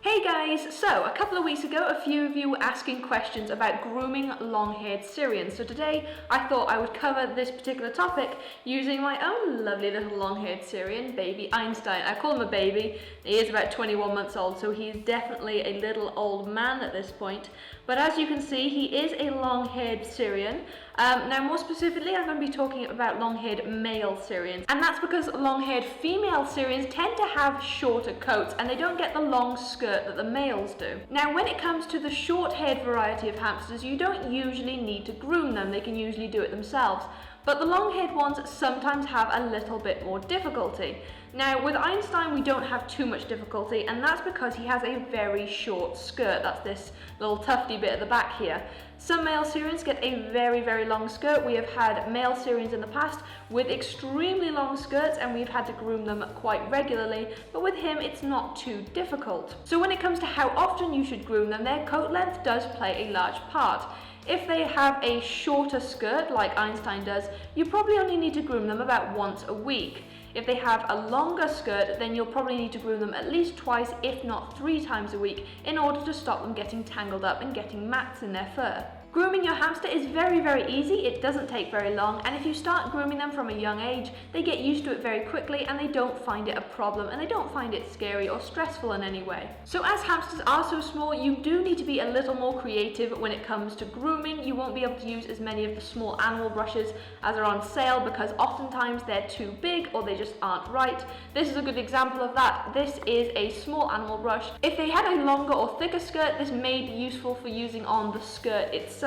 Hey guys, so a couple of weeks ago a few of you were asking questions about grooming long-haired Syrians, so today I thought I would cover this particular topic using my own lovely little long-haired Syrian, baby Einstein. I call him a baby. He is about 21 months old, so he's definitely a little old man at this point, but as you can see he is a long-haired Syrian. Now more specifically I'm going to be talking about long-haired male Syrians, and that's because long-haired female Syrians tend to have shorter coats and they don't get the long skirt that the males do. Now when it comes to the short-haired variety of hamsters, you don't usually need to groom them, they can usually do it themselves. But the long-haired ones sometimes have a little bit more difficulty. Now with Einstein we don't have too much difficulty, and that's because he has a very short skirt. That's this little tufty bit at the back here. Some male Syrians get a very long skirt. We have had male Syrians in the past with extremely long skirts and we've had to groom them quite regularly, but with him it's not too difficult. So when it comes to how often you should groom them, their coat length does play a large part. If they have a shorter skirt like Einstein does, you probably only need to groom them about once a week. If they have a longer skirt, then you'll probably need to groom them at least twice, if not 3 times a week, in order to stop them getting tangled up and getting mats in their fur. Grooming your hamster is very easy, it doesn't take very long, and if you start grooming them from a young age, they get used to it very quickly and they don't find it a problem and they don't find it scary or stressful in any way. So as hamsters are so small, you do need to be a little more creative when it comes to grooming. You won't be able to use as many of the small animal brushes as are on sale because oftentimes they're too big or they just aren't right. This is a good example of that. This is a small animal brush. If they had a longer or thicker skirt, this may be useful for using on the skirt itself,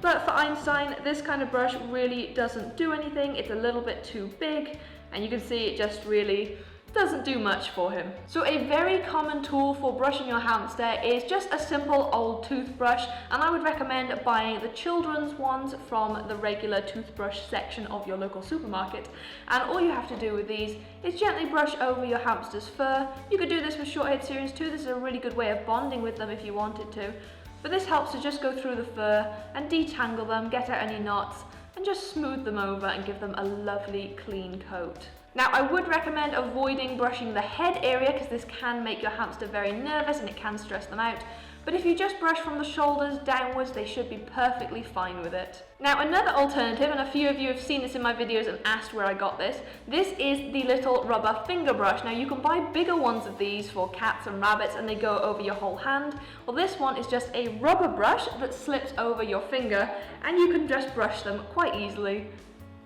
but for Einstein this kind of brush really doesn't do anything. It's a little bit too big and you can see it just really doesn't do much for him. So a very common tool for brushing your hamster is just a simple old toothbrush, and I would recommend buying the children's ones from the regular toothbrush section of your local supermarket. And all you have to do with these is gently brush over your hamster's fur. You could do this with short-haired Syrians too. This is a really good way of bonding with them if you wanted to. But this helps to just go through the fur and detangle them, get out any knots, and just smooth them over and give them a lovely clean coat. Now I would recommend avoiding brushing the head area because this can make your hamster very nervous and it can stress them out. But if you just brush from the shoulders downwards, they should be perfectly fine with it. Now another alternative, and a few of you have seen this in my videos and asked where I got this, this is the little rubber finger brush. Now you can buy bigger ones of these for cats and rabbits and they go over your whole hand. Well, this one is just a rubber brush that slips over your finger and you can just brush them quite easily.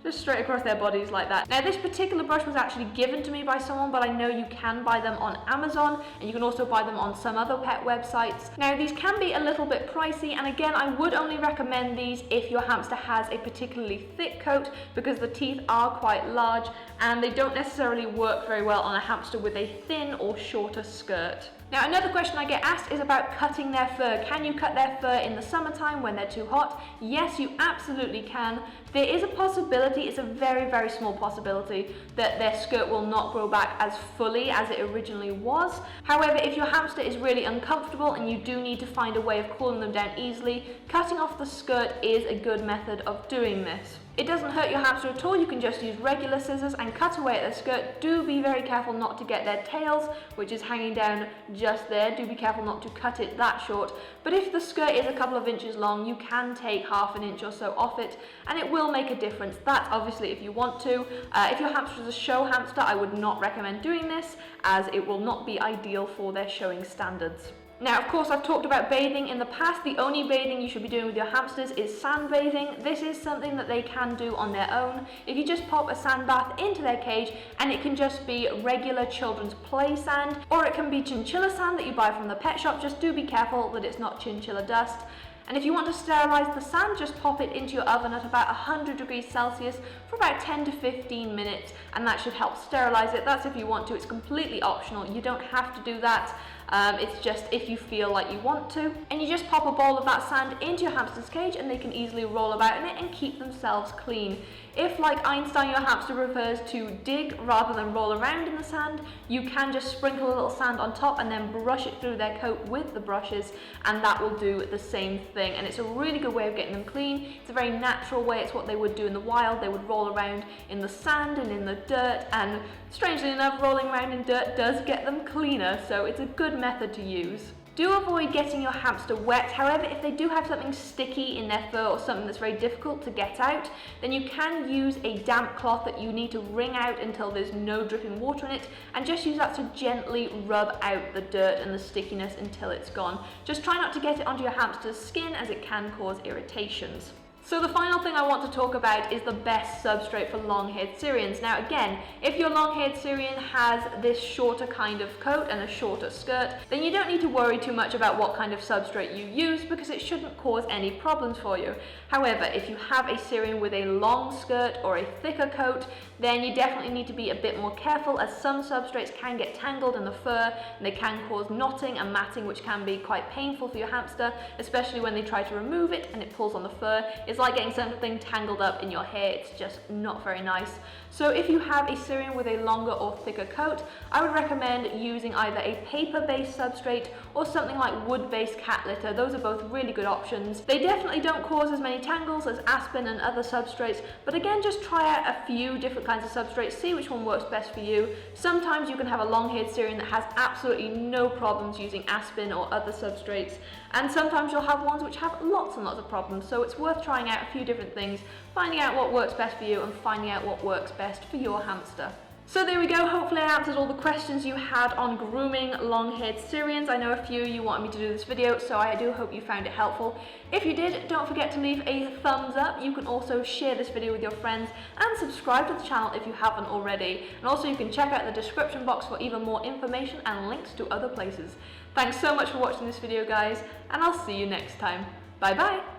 Just straight across their bodies like that. Now this particular brush was actually given to me by someone, but I know you can buy them on Amazon and you can also buy them on some other pet websites. Now these can be a little bit pricey, and again I would only recommend these if your hamster has a particularly thick coat because the teeth are quite large and they don't necessarily work very well on a hamster with a thin or shorter skirt. Now another question I get asked is about cutting their fur. Can you cut their fur in the summertime when they're too hot? Yes, you absolutely can. There is a possibility, it's a very small possibility, that their skirt will not grow back as fully as it originally was. However, if your hamster is really uncomfortable and you do need to find a way of cooling them down easily, cutting off the skirt is a good method of doing this. It doesn't hurt your hamster at all. You can just use regular scissors and cut away at their skirt. Do be very careful not to get their tails, which is hanging down just there. Do be careful not to cut it that short. But if the skirt is a couple of inches long, you can take half an inch or so off it and it will make a difference. That's obviously if you want to. If your hamster is a show hamster, I would not recommend doing this as it will not be ideal for their showing standards. Now, of course, I've talked about bathing in the past. The only bathing you should be doing with your hamsters is sand bathing. This is something that they can do on their own. If you just pop a sand bath into their cage, and it can just be regular children's play sand, or it can be chinchilla sand that you buy from the pet shop. Just do be careful that it's not chinchilla dust. And if you want to sterilize the sand, just pop it into your oven at about 100 degrees Celsius for about 10 to 15 minutes, and that should help sterilize it. That's if you want to. It's completely optional. You don't have to do that. It's just if you feel like you want to. And you just pop a ball of that sand into your hamster's cage and they can easily roll about in it and keep themselves clean. If, like Einstein, your hamster prefers to dig rather than roll around in the sand, you can just sprinkle a little sand on top and then brush it through their coat with the brushes, and that will do the same thing. And it's a really good way of getting them clean. It's a very natural way. It's what they would do in the wild. They would roll around in the sand and in the dirt, and strangely enough, rolling around in dirt does get them cleaner, so it's a good method to use. Do avoid getting your hamster wet. However, if they do have something sticky in their fur or something that's very difficult to get out, then you can use a damp cloth that you need to wring out until there's no dripping water in it, and just use that to gently rub out the dirt and the stickiness until it's gone. Just try not to get it onto your hamster's skin, as it can cause irritations. So the final thing I want to talk about is the best substrate for long-haired Syrians. Now again, if your long-haired Syrian has this shorter kind of coat and a shorter skirt, then you don't need to worry too much about what kind of substrate you use, because it shouldn't cause any problems for you. However, if you have a Syrian with a long skirt or a thicker coat, then you definitely need to be a bit more careful, as some substrates can get tangled in the fur and they can cause knotting and matting, which can be quite painful for your hamster, especially when they try to remove it and it pulls on the fur. It's like getting something tangled up in your hair. It's just not very nice. So if you have a Syrian with a longer or thicker coat, I would recommend using either a paper-based substrate or something like wood-based cat litter. Those are both really good options. They definitely don't cause as many tangles as aspen and other substrates, but again, just try out a few different kinds of substrates, see which one works best for you. Sometimes you can have a long-haired Syrian that has absolutely no problems using aspen or other substrates, and sometimes you'll have ones which have lots and lots of problems, so it's worth trying out a few different things, finding out what works best for you and finding out what works best for your hamster. So there we go, hopefully I answered all the questions you had on grooming long-haired Syrians. I know a few of you wanted me to do this video, so I do hope you found it helpful. If you did, don't forget to leave a thumbs up. You can also share this video with your friends and subscribe to the channel if you haven't already. And also you can check out the description box for even more information and links to other places. Thanks so much for watching this video, guys, and I'll see you next time. Bye bye!